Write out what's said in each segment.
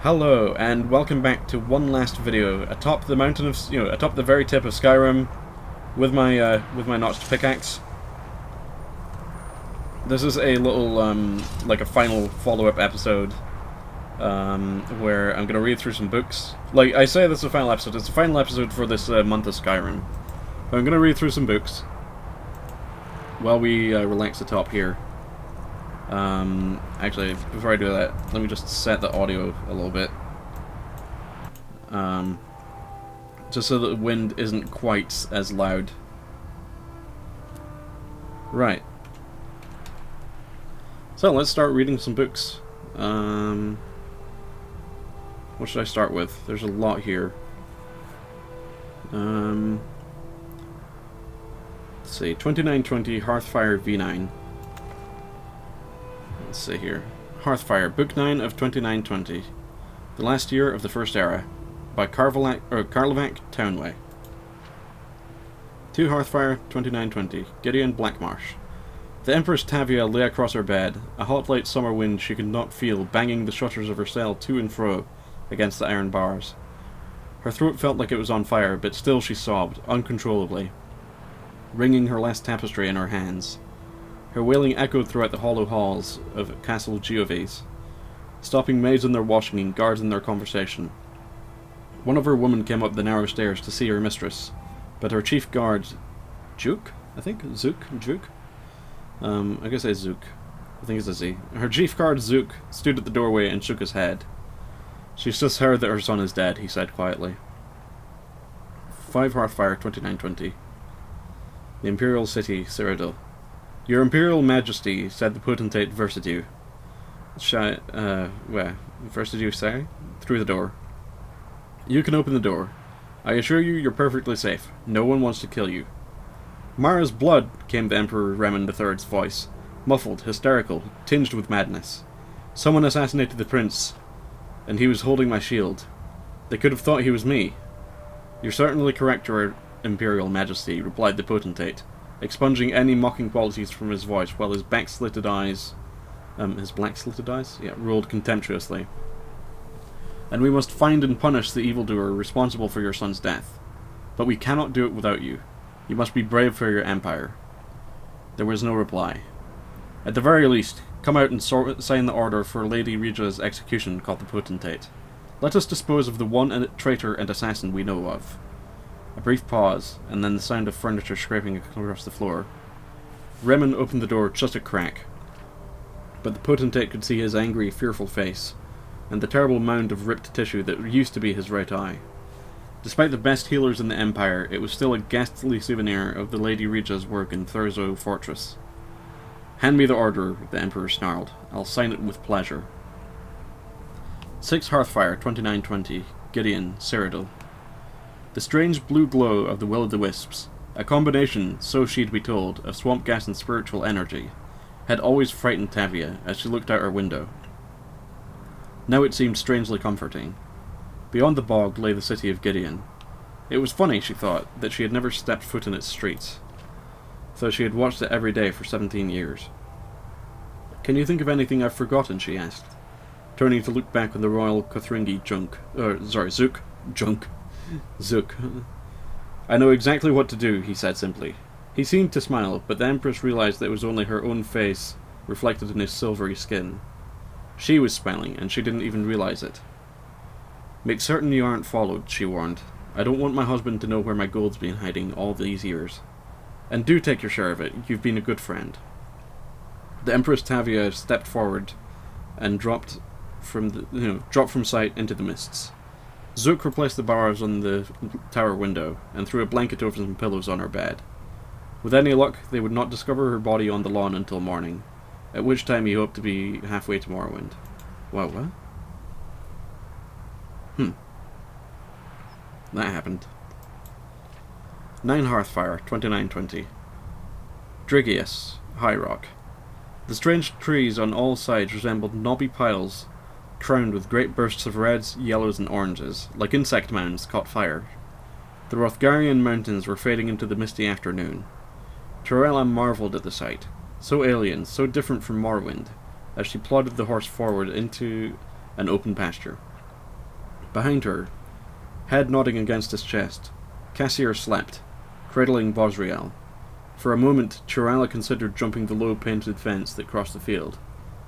Hello, and welcome back to one last video atop the mountain of, atop the very tip of Skyrim, with my notched pickaxe. This is a little, like a final follow-up episode, where I'm gonna read through some books. Like, I say this is a final episode, it's a final episode for this month of Skyrim. But I'm gonna read through some books, while we relax atop here. Actually, before I do that, let me just set the audio a little bit. Just so that the wind isn't quite as loud. Right. So, let's start reading some books. What should I start with? There's a lot here. Let's see, 2920 Hearthfire V9. Let's see here. Hearthfire, Book 9 of 2920. The Last Year of the First Era, by Karlovac Townway. 2 Hearthfire, 2920. Gideon Blackmarsh. The Empress Tavia lay across her bed, a hot late summer wind she could not feel banging the shutters of her cell to and fro against the iron bars. Her throat felt like it was on fire, but still she sobbed, uncontrollably, wringing her last tapestry in her hands. Her wailing echoed throughout the hollow halls of Castle Geovis, stopping maids in their washing and guards in their conversation. One of her women came up the narrow stairs to see her mistress, but her chief guard, Juke? I think? Zook? Juke? I guess it's Zook. I think it's a Z. Her chief guard, Zook, stood at the doorway and shook his head. She's just heard that her son is dead, he said quietly. 5 Hearthfire, 2920. The Imperial City, Cyrodiil. Your Imperial Majesty, said the potentate Versidew. Where? Versidew say? Through the door. You can open the door. I assure you, you're perfectly safe. No one wants to kill you. Mara's blood, came the Emperor Remen III's voice, muffled, hysterical, tinged with madness. Someone assassinated the prince, and he was holding my shield. They could have thought he was me. You're certainly correct, Your Imperial Majesty, replied the potentate, expunging any mocking qualities from his voice, while his back-slitted eyes, rolled contemptuously. And we must find and punish the evildoer responsible for your son's death. But we cannot do it without you. You must be brave for your empire. There was no reply. At the very least, come out and sign the order for Lady Regia's execution, called the potentate. Let us dispose of the one traitor and assassin we know of. A brief pause, and then the sound of furniture scraping across the floor. Remen opened the door just a crack, but the potentate could see his angry, fearful face, and the terrible mound of ripped tissue that used to be his right eye. Despite the best healers in the Empire, it was still a ghastly souvenir of the Lady Regia's work in Thurzo Fortress. Hand me the order, the Emperor snarled. I'll sign it with pleasure. 6 Hearthfire, 2920. Gideon, Cyrodiil. The strange blue glow of the Will-o'-the-Wisps, a combination, so she'd be told, of swamp gas and spiritual energy, had always frightened Tavia as she looked out her window. Now it seemed strangely comforting. Beyond the bog lay the city of Gideon. It was funny, she thought, that she had never stepped foot in its streets, though she had watched it every day for 17 years. Can you think of anything I've forgotten, she asked, turning to look back on the royal Kothringi Zook. I know exactly what to do, he said simply. He seemed to smile, but the Empress realized that it was only her own face reflected in his silvery skin. She was smiling, and she didn't even realize it. Make certain you aren't followed, she warned. I don't want my husband to know where my gold's been hiding all these years. And do take your share of it, you've been a good friend. The Empress Tavia stepped forward and dropped from sight into the mists. Zook replaced the bars on the tower window and threw a blanket over some pillows on her bed. With any luck, they would not discover her body on the lawn until morning, at which time he hoped to be halfway to Morrowind. Wow, what? That happened. 9 Hearthfire, 2920. Drigius, High Rock. The strange trees on all sides resembled knobby piles crowned with great bursts of reds, yellows, and oranges, like insect mounds caught fire. The Rothgarian mountains were fading into the misty afternoon. Torella marvelled at the sight, so alien, so different from Morrowind, as she plodded the horse forward into an open pasture. Behind her, head nodding against his chest, Cassier slept, cradling Bosriel. For a moment, Chirala considered jumping the low painted fence that crossed the field,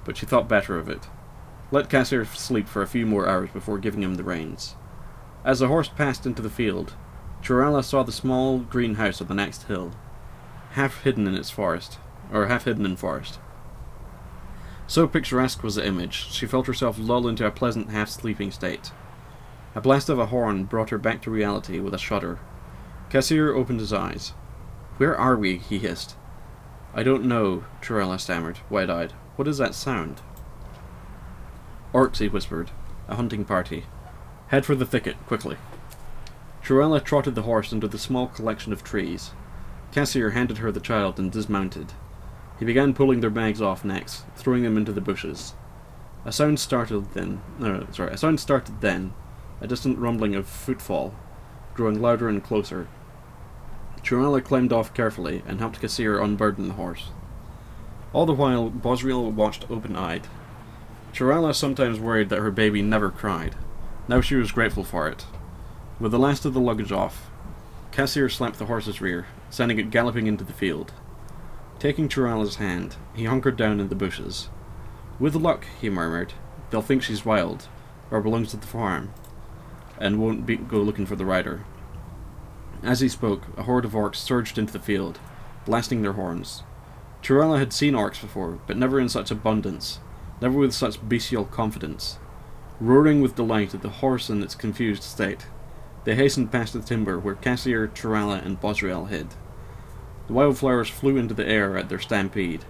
but she thought better of it. Let Cassier sleep for a few more hours before giving him the reins. As the horse passed into the field, Chirala saw the small green house on the next hill, half hidden in forest. So picturesque was the image, she felt herself lull into a pleasant half-sleeping state. A blast of a horn brought her back to reality with a shudder. Cassier opened his eyes. "Where are we?" he hissed. "I don't know," Chirala stammered, wide-eyed. "What is that sound?" "Orcs," he whispered. "A hunting party. Head for the thicket, quickly." Chirala trotted the horse into the small collection of trees. Cassier handed her the child and dismounted. He began pulling their bags off necks, throwing them into the bushes. A sound started then, a distant rumbling of footfall, growing louder and closer. Chirala climbed off carefully and helped Cassier unburden the horse. All the while, Bosriel watched open-eyed. Chirala sometimes worried that her baby never cried. Now she was grateful for it. With the last of the luggage off, Cassier slapped the horse's rear, sending it galloping into the field. Taking Chirala's hand, he hunkered down in the bushes. "With luck," he murmured, "they'll think she's wild, or belongs to the farm, and won't go looking for the rider." As he spoke, a horde of orcs surged into the field, blasting their horns. Chirala had seen orcs before, but never in such abundance, never with such bestial confidence. Roaring with delight at the horse in its confused state, they hastened past the timber where Cassier, Chirala, and Bosriel hid. The wildflowers flew into the air at their stampede,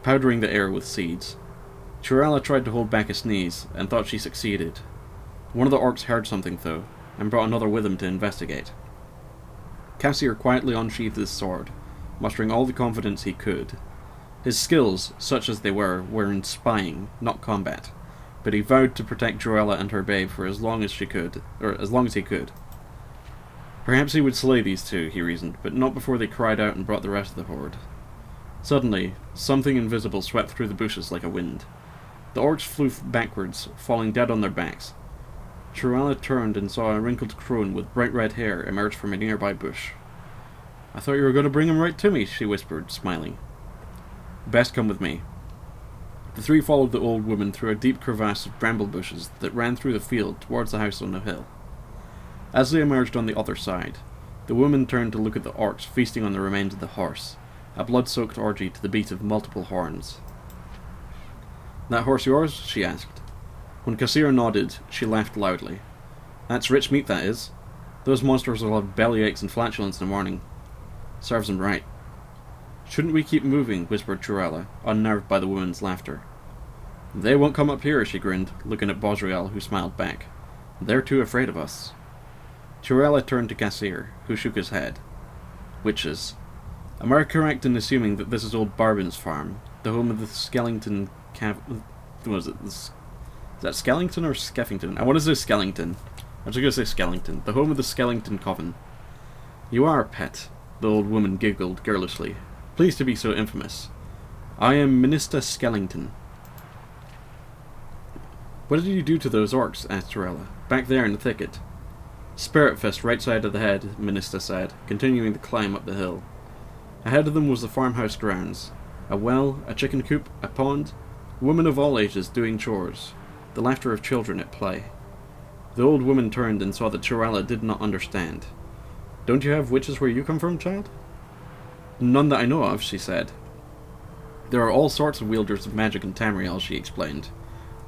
powdering the air with seeds. Chirala tried to hold back a sneeze, and thought she succeeded. One of the orcs heard something, though, and brought another with him to investigate. Cassier quietly unsheathed his sword, mustering all the confidence he could. His skills, such as they were in spying, not combat, but he vowed to protect Chirala and her babe for as long as he could. Perhaps he would slay these two, he reasoned, but not before they cried out and brought the rest of the horde. Suddenly, something invisible swept through the bushes like a wind. The orcs flew backwards, falling dead on their backs. Chirala turned and saw a wrinkled crone with bright red hair emerge from a nearby bush. "I thought you were going to bring him right to me," she whispered, smiling. "Best come with me." The three followed the old woman through a deep crevasse of bramble bushes that ran through the field towards the house on the hill. As they emerged on the other side, the woman turned to look at the orcs feasting on the remains of the horse, a blood-soaked orgy to the beat of multiple horns. "That horse yours?" she asked. When Cassier nodded, she laughed loudly. "That's rich meat, that is. Those monsters will have bellyaches and flatulence in the morning. Serves them right." "Shouldn't we keep moving?" whispered Chirala, unnerved by the woman's laughter. "They won't come up here," she grinned, looking at Bosriel, who smiled back. "They're too afraid of us." Chirala turned to Cassier, who shook his head. "Witches. Am I correct in assuming that this is old Barbin's farm, the home of the Skellington Is that Skellington or Skeffington? I want to say Skellington. I'm just going to say Skellington. The home of the Skellington Coven." "You are, pet," the old woman giggled girlishly. "Pleased to be so infamous. I am Minister Skellington." "What did you do to those orcs?" asked Chirala. "Back there in the thicket." "Spirit fist right side of the head," Minister said, continuing the climb up the hill. Ahead of them was the farmhouse grounds. A well, a chicken coop, a pond, women of all ages doing chores, the laughter of children at play. The old woman turned and saw that Chirala did not understand. "Don't you have witches where you come from, child?" "None that I know of," she said. "There are all sorts of wielders of magic in Tamriel," she explained.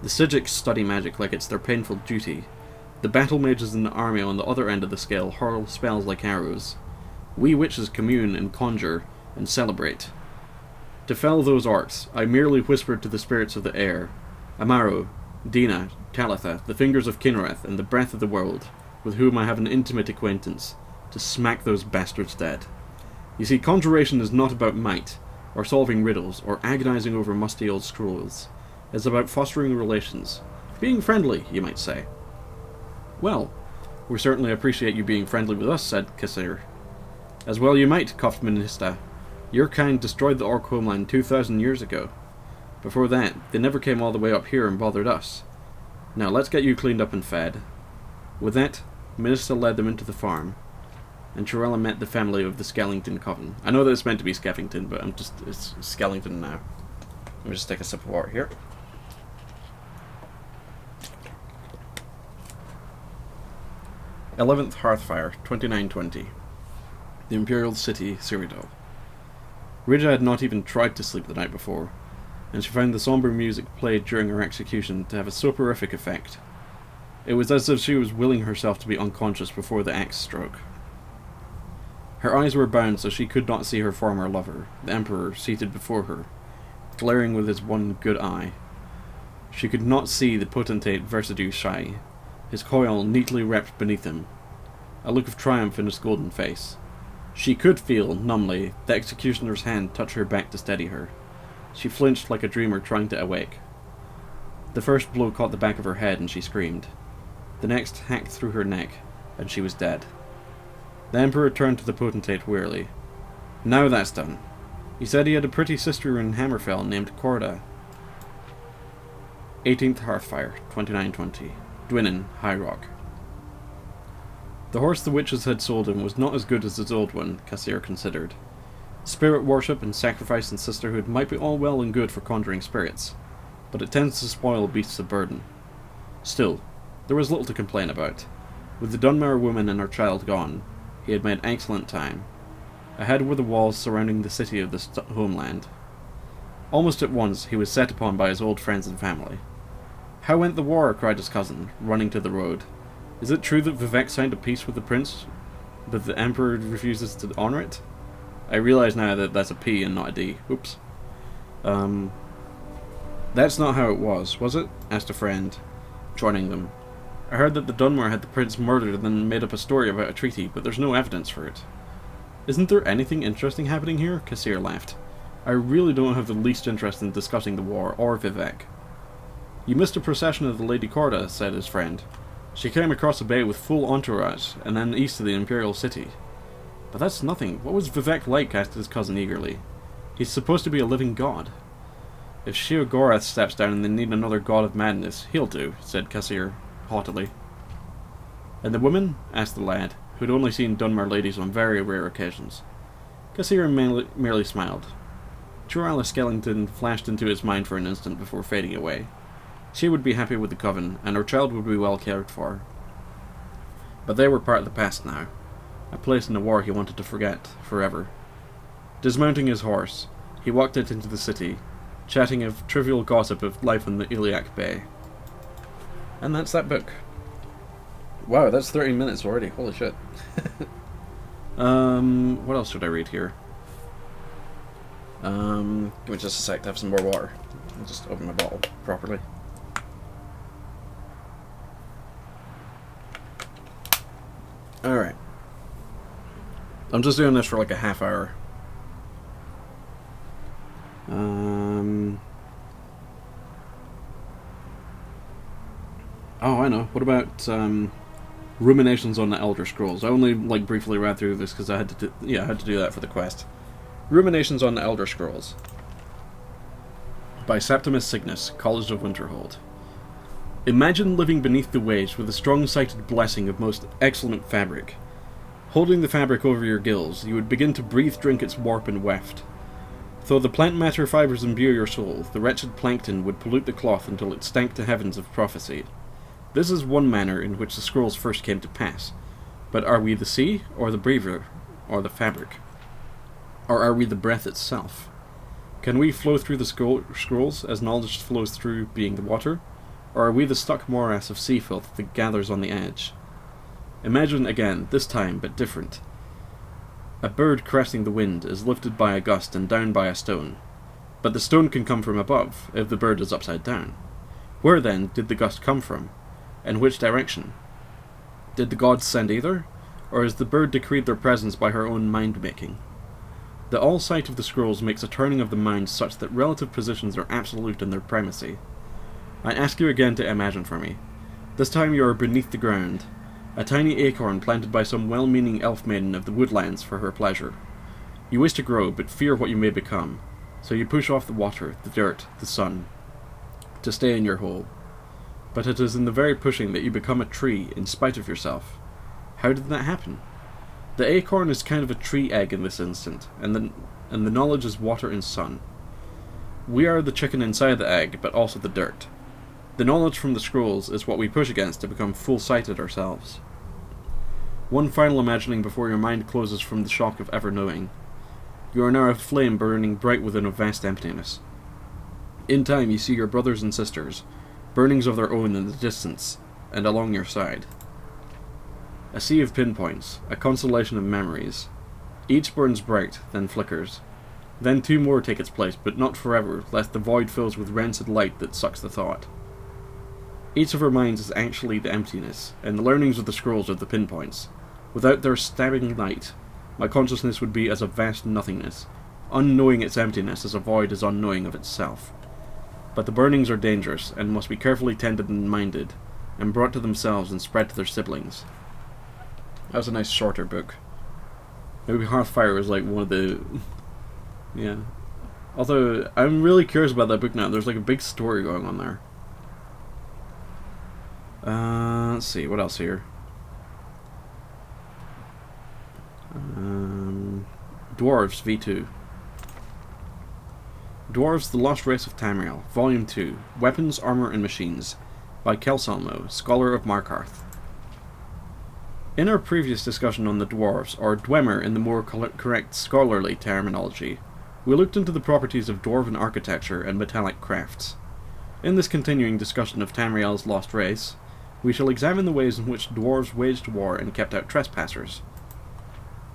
"The Sijiks study magic like it's their painful duty. The battle mages in the army on the other end of the scale hurl spells like arrows. We witches commune and conjure and celebrate. To fell those orcs, I merely whispered to the spirits of the air, Amaro, Dina, Talitha, the fingers of Kinreth, and the breath of the world, with whom I have an intimate acquaintance, to smack those bastards dead. You see, conjuration is not about might, or solving riddles, or agonizing over musty old scrolls. It's about fostering relations. Being friendly, you might say." "Well, we certainly appreciate you being friendly with us," said Cassier. "As well you might," coughed Minister. "Your kind destroyed the orc homeland 2,000 years ago. Before that, they never came all the way up here and bothered us. Now let's get you cleaned up and fed." With that, Minister led them into the farm, and Chirella met the family of the Skellington Coven. I know that it's meant to be Skeffington, but it's Skellington now. Let me just take a sip of water here. "11th Hearthfire, 2920. The Imperial City, Cyrodiil. Ridja had not even tried to sleep the night before, and she found the somber music played during her execution to have a soporific effect. It was as if she was willing herself to be unconscious before the axe stroke. Her eyes were bound so she could not see her former lover, the Emperor, seated before her, glaring with his one good eye. She could not see the potentate Versidue Shai, his coil neatly wrapped beneath him, a look of triumph in his golden face. She could feel, numbly, the executioner's hand touch her back to steady her. She flinched like a dreamer trying to awake. The first blow caught the back of her head and she screamed. The next hacked through her neck, and she was dead. The Emperor turned to the potentate wearily. "Now that's done. He said he had a pretty sister in Hammerfell named Corda." 18th Hearthfire, 2920. Dwinnen, High Rock. The horse the witches had sold him was not as good as his old one, Cassir considered. Spirit worship and sacrifice and sisterhood might be all well and good for conjuring spirits, but it tends to spoil beasts of burden. Still, there was little to complain about. With the Dunmer woman and her child gone, he had made excellent time. Ahead were the walls surrounding the city of the homeland. Almost at once he was set upon by his old friends and family. "How went the war?" cried his cousin, running to the road. "Is it true that Vivec signed a peace with the prince, but the Emperor refuses to honour it?" I realise now that that's a P and not a D. Oops. "That's not how it was it?" asked a friend, joining them. "I heard that the Dunmer had the prince murdered and then made up a story about a treaty, but there's no evidence for it." "Isn't there anything interesting happening here?" Cassir laughed. "I really don't have the least interest in discussing the war or Vivec." "You missed a procession of the Lady Corda," said his friend. "She came across the bay with full entourage, and then east of the Imperial City." "But that's nothing. What was Vivec like?" asked his cousin eagerly. "He's supposed to be a living god." "If Sheogorath steps down and they need another god of madness, he'll do," said Cassir haughtily. "And the woman?" asked the lad, who had only seen Dunmer ladies on very rare occasions. Cassir merely smiled. Chirella Skellington flashed into his mind for an instant before fading away. She would be happy with the coven, and her child would be well cared for. But they were part of the past now, a place in the war he wanted to forget forever. Dismounting his horse, he walked out into the city, chatting of trivial gossip of life in the Iliac Bay. And that's that book. Wow, that's 30 minutes already. Holy shit. What else should I read here? Give me just a sec to have some more water. I'll just open my bottle properly. Alright. I'm just doing this for like a half hour. Oh, I know. What about Ruminations on the Elder Scrolls? I only briefly read through this because I had to do that for the quest. Ruminations on the Elder Scrolls by Septimus Cygnus, College of Winterhold. Imagine living beneath the waves with a strong-sighted blessing of most excellent fabric. Holding the fabric over your gills, you would begin to breathe drink its warp and weft. Though the plant matter fibres imbue your soul, the wretched plankton would pollute the cloth until it stank to heavens of prophecy. This is one manner in which the scrolls first came to pass. But are we the sea, or the breather, or the fabric? Or are we the breath itself? Can we flow through the scrolls as knowledge flows through being the water? Or are we the stuck morass of sea filth that gathers on the edge? Imagine again, this time, but different. A bird cresting the wind is lifted by a gust and down by a stone. But the stone can come from above, if the bird is upside down. Where then did the gust come from? In which direction? Did the gods send either? Or has the bird decreed their presence by her own mind-making? The all-sight of the scrolls makes a turning of the mind such that relative positions are absolute in their primacy. I ask you again to imagine for me. This time you are beneath the ground, a tiny acorn planted by some well-meaning elf maiden of the woodlands for her pleasure. You wish to grow, but fear what you may become, so you push off the water, the dirt, the sun, to stay in your hole. but it is in the very pushing that you become a tree in spite of yourself. How did that happen? The acorn is kind of a tree egg in this instant, and the knowledge is water and sun. We are the chicken inside the egg, but also the dirt. The knowledge from the scrolls is what we push against to become full-sighted ourselves. One final imagining before your mind closes from the shock of ever knowing. You are now a flame burning bright within a vast emptiness. In time you see your brothers and sisters, burnings of their own in the distance, and along your side. A sea of pinpoints, a constellation of memories. Each burns bright, then flickers. Then two more take its place, but not forever, lest the void fills with rancid light that sucks the thought. Each of our minds is actually the emptiness, and the learnings of the scrolls are the pinpoints. Without their stabbing light, my consciousness would be as a vast nothingness, unknowing its emptiness as a void is unknowing of itself. But the burnings are dangerous, and must be carefully tended and minded, and brought to themselves and spread to their siblings. That was a nice shorter book. Maybe Hearthfire was like one of the... yeah. Although, I'm really curious about that book now. There's like a big story going on there. Let's see, what else here? Dwarves V2. Dwarves, the Lost Race of Tamriel, Volume 2, Weapons, Armour and Machines, by Kelsalmo, Scholar of Markarth. In our previous discussion on the dwarves, or Dwemer in the more correct scholarly terminology, we looked into the properties of dwarven architecture and metallic crafts. In this continuing discussion of Tamriel's Lost Race, we shall examine the ways in which dwarves waged war and kept out trespassers.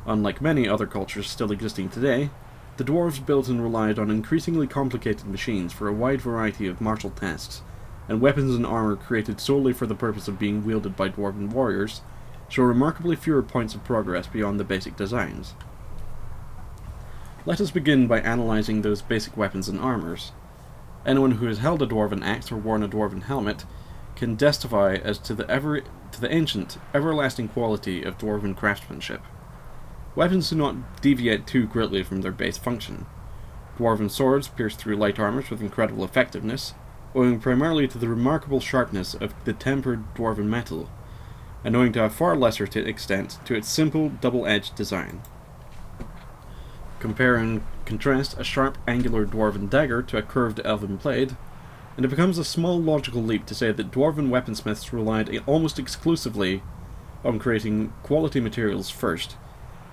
Unlike many other cultures still existing today, the dwarves built and relied on increasingly complicated machines for a wide variety of martial tasks, and weapons and armour created solely for the purpose of being wielded by dwarven warriors show remarkably fewer points of progress beyond the basic designs. Let us begin by analysing those basic weapons and armours. Anyone who has held a dwarven axe or worn a dwarven helmet can testify as to the ancient, everlasting quality of dwarven craftsmanship. Weapons do not deviate too greatly from their base function. Dwarven swords pierce through light armours with incredible effectiveness, owing primarily to the remarkable sharpness of the tempered dwarven metal, and owing to a far lesser extent to its simple, double-edged design. Compare and contrast a sharp, angular dwarven dagger to a curved elven blade, and it becomes a small logical leap to say that dwarven weaponsmiths relied almost exclusively on creating quality materials first,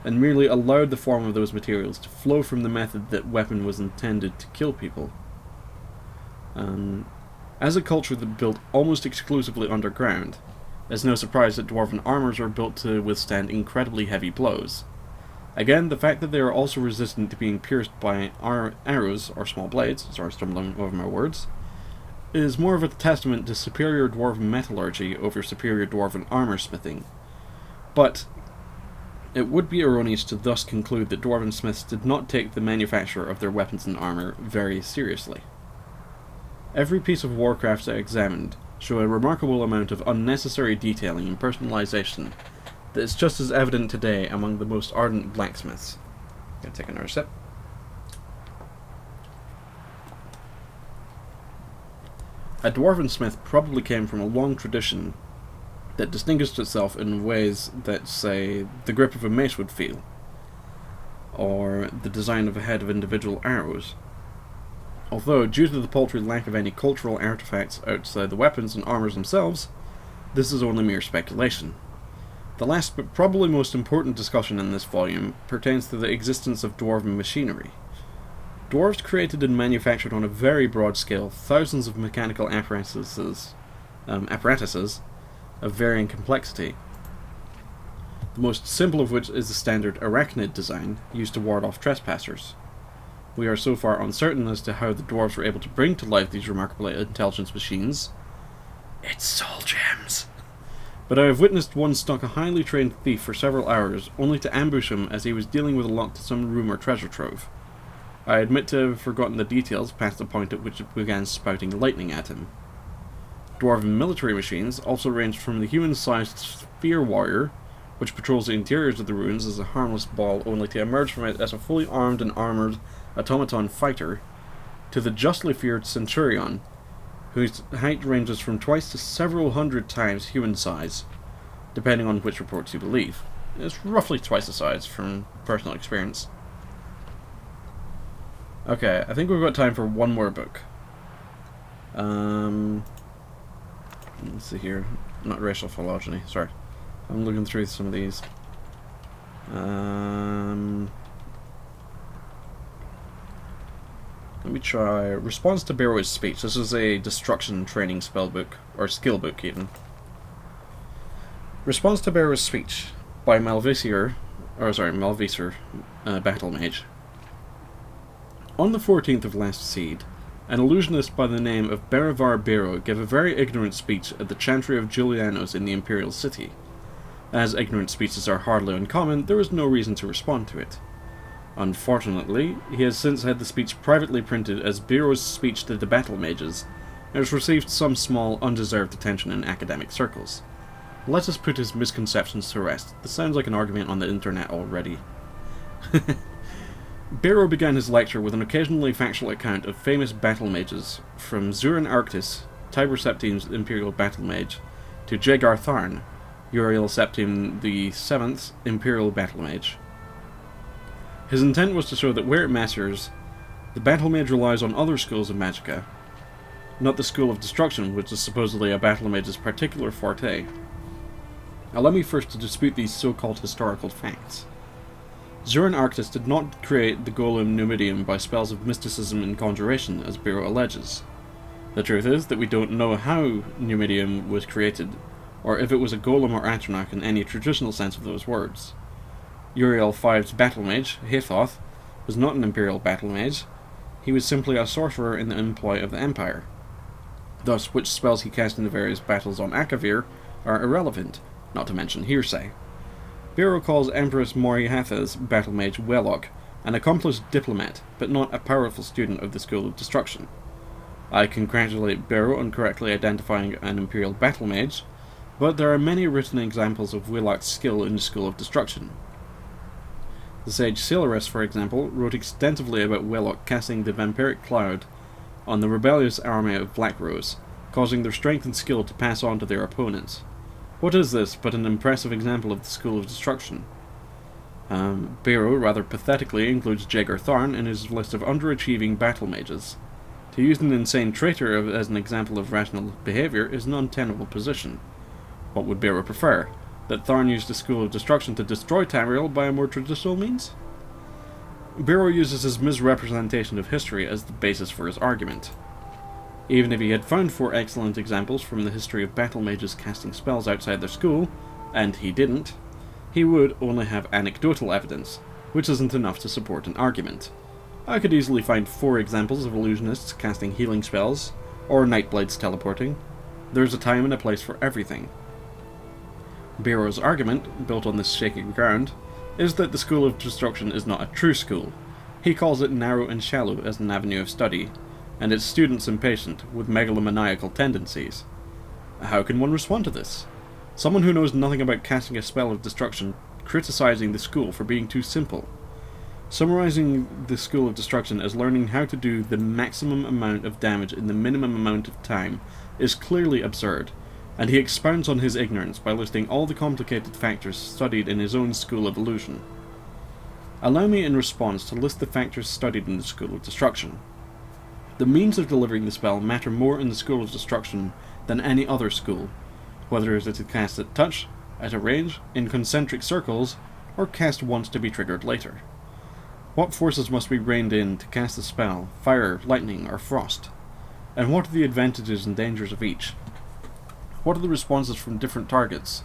and merely allowed the form of those materials to flow from the method that weapon was intended to kill people. As a culture that built almost exclusively underground, it's no surprise that dwarven armours are built to withstand incredibly heavy blows. Again, the fact that they are also resistant to being pierced by arrows or small blades, sorry, stumbling over my words, is more of a testament to superior dwarven metallurgy over superior dwarven armour smithing. But it would be erroneous to thus conclude that dwarven smiths did not take the manufacture of their weapons and armour very seriously. Every piece of warcraft I examined show a remarkable amount of unnecessary detailing and personalization that is just as evident today among the most ardent blacksmiths. Gonna take another sip. A dwarven smith probably came from a long tradition that distinguished itself in ways that, say, the grip of a mace would feel, or the design of a head of individual arrows. Although, due to the paltry lack of any cultural artifacts outside the weapons and armours themselves, this is only mere speculation. The last but probably most important discussion in this volume pertains to the existence of dwarven machinery. Dwarves created and manufactured on a very broad scale thousands of mechanical apparatuses of varying complexity, the most simple of which is the standard arachnid design used to ward off trespassers. We are so far uncertain as to how the dwarves were able to bring to life these remarkable intelligence machines. It's soul gems! But I have witnessed one stalk a highly trained thief for several hours, only to ambush him as he was dealing with a lock to some room or treasure trove. I admit to have forgotten the details past the point at which it began spouting lightning at him. Dwarven military machines also ranged from the human-sized spear warrior, which patrols the interiors of the ruins as a harmless ball only to emerge from it as a fully armed and armoured automaton fighter, to the justly feared centurion, whose height ranges from twice to several hundred times human size, depending on which reports you believe. It's roughly twice the size from personal experience. Okay, I think we've got time for one more book. Let's see here. Not racial phylogeny, sorry. I'm looking through some of these. Let me try Response to Bero's Speech. This is a destruction training spell book, or skill book even. Response to Bero's Speech by Malvisir, Battle Mage. On the 14th of last seed, an illusionist by the name of Berivar Bero gave a very ignorant speech at the Chantry of Julianos in the Imperial City. As ignorant speeches are hardly uncommon, there was no reason to respond to it. Unfortunately, he has since had the speech privately printed as Bero's Speech to the Battle Mages, and has received some small, undeserved attention in academic circles. Let us put his misconceptions to rest. This sounds like an argument on the internet already. Bero began his lecture with an occasionally factual account of famous battle mages, from Zurin Arctis, Tiber Septime's Imperial Battle Mage, to Jagar Tharn, Uriel Septime the 7th's Imperial Battle Mage. His intent was to show that where it matters, the Battle Mage relies on other schools of magicka, not the School of Destruction, which is supposedly a Battle Mage's particular forte. Allow me first to dispute these so-called historical facts. Zurin Arctis did not create the golem Numidium by spells of mysticism and conjuration, as Bero alleges. The truth is that we don't know how Numidium was created, or if it was a golem or atronach in any traditional sense of those words. Uriel V's battle mage, Hathoth, was not an Imperial battle mage. He was simply a sorcerer in the employ of the Empire. Thus, which spells he cast in the various battles on Akavir are irrelevant, not to mention hearsay. Bero calls Empress Morihatha's battle mage Wellock, an accomplished diplomat, but not a powerful student of the School of Destruction. I congratulate Bero on correctly identifying an Imperial battle mage, but there are many written examples of Wellock's skill in the School of Destruction. The sage Celeris, for example, wrote extensively about Wellock casting the vampiric cloud on the rebellious army of Blackrose, causing their strength and skill to pass on to their opponents. What is this but an impressive example of the School of Destruction? Bero, rather pathetically, includes Jagar Tharn in his list of underachieving battle mages. To use an insane traitor as an example of rational behaviour is an untenable position. What would Bero prefer? That Tharn used the School of Destruction to destroy Tamriel by a more traditional means? Bero uses his misrepresentation of history as the basis for his argument. Even if he had found 4 excellent examples from the history of battle mages casting spells outside their school, and he didn't, he would only have anecdotal evidence, which isn't enough to support an argument. I could easily find 4 examples of illusionists casting healing spells, or Nightblades teleporting. There's a time and a place for everything. Bero's argument, built on this shaky ground, is that the School of Destruction is not a true school. He calls it narrow and shallow as an avenue of study, and its students impatient, with megalomaniacal tendencies. How can one respond to this? Someone who knows nothing about casting a spell of destruction, criticizing the school for being too simple. Summarizing the School of Destruction as learning how to do the maximum amount of damage in the minimum amount of time is clearly absurd, and he expounds on his ignorance by listing all the complicated factors studied in his own School of Illusion. Allow me in response to list the factors studied in the School of Destruction. The means of delivering the spell matter more in the School of Destruction than any other school, whether it is cast at touch, at a range, in concentric circles, or cast once to be triggered later. What forces must be reined in to cast the spell, fire, lightning, or frost? And what are the advantages and dangers of each? What are the responses from different targets,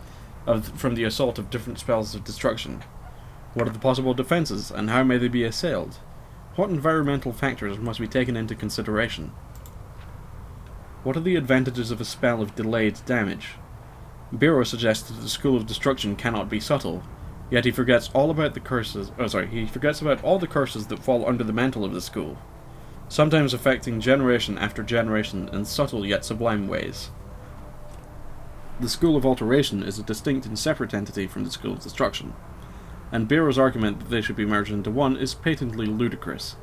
from the assault of different spells of destruction? What are the possible defenses, and how may they be assailed? What environmental factors must be taken into consideration? What are the advantages of a spell of delayed damage? Bero suggests that the School of Destruction cannot be subtle, yet he forgets all about the curses. He forgets about all the curses that fall under the mantle of the school, sometimes affecting generation after generation in subtle yet sublime ways. The School of Alteration is a distinct and separate entity from the School of Destruction, and Bero's argument that they should be merged into one is patently ludicrous.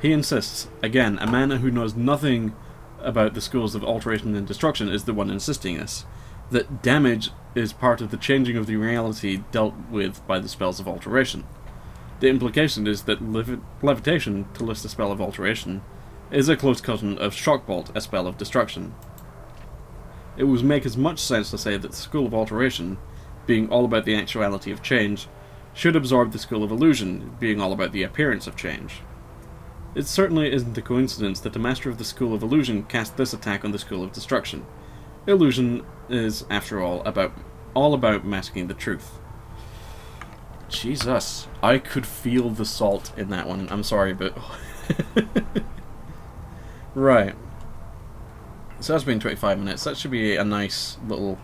He insists, again, a man who knows nothing about the schools of alteration and destruction is the one insisting this. That damage is part of the changing of the reality dealt with by the spells of alteration. The implication is that levitation, to list a spell of alteration, is a close cousin of shockbolt, a spell of destruction. It would make as much sense to say that the school of alteration, being all about the actuality of change, should absorb the school of illusion, being all about the appearance of change. It certainly isn't a coincidence that the master of the school of illusion cast this attack on the school of destruction. Illusion is, after all about masking the truth. Jesus, I could feel the salt in that one. I'm sorry, but... Right. So that's been 25 minutes. That should be a nice little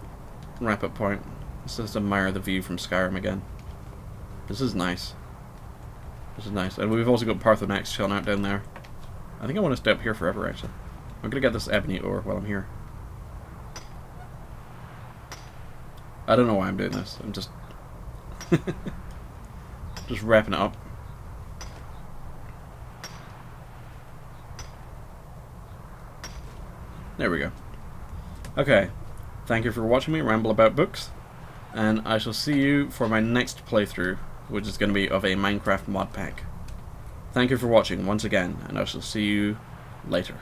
wrap-up point. Let's just admire the view from Skyrim again. This is nice. This is nice. And we've also got Parthenax chilling out down there. I think I want to stay up here forever, actually. I'm going to get this ebony ore while I'm here. I don't know why I'm doing this. I'm just... just wrapping it up. There we go. Okay. Thank you for watching me ramble about books. And I shall see you for my next playthrough, which is going to be of a Minecraft mod pack. Thank you for watching once again, and I shall see you later.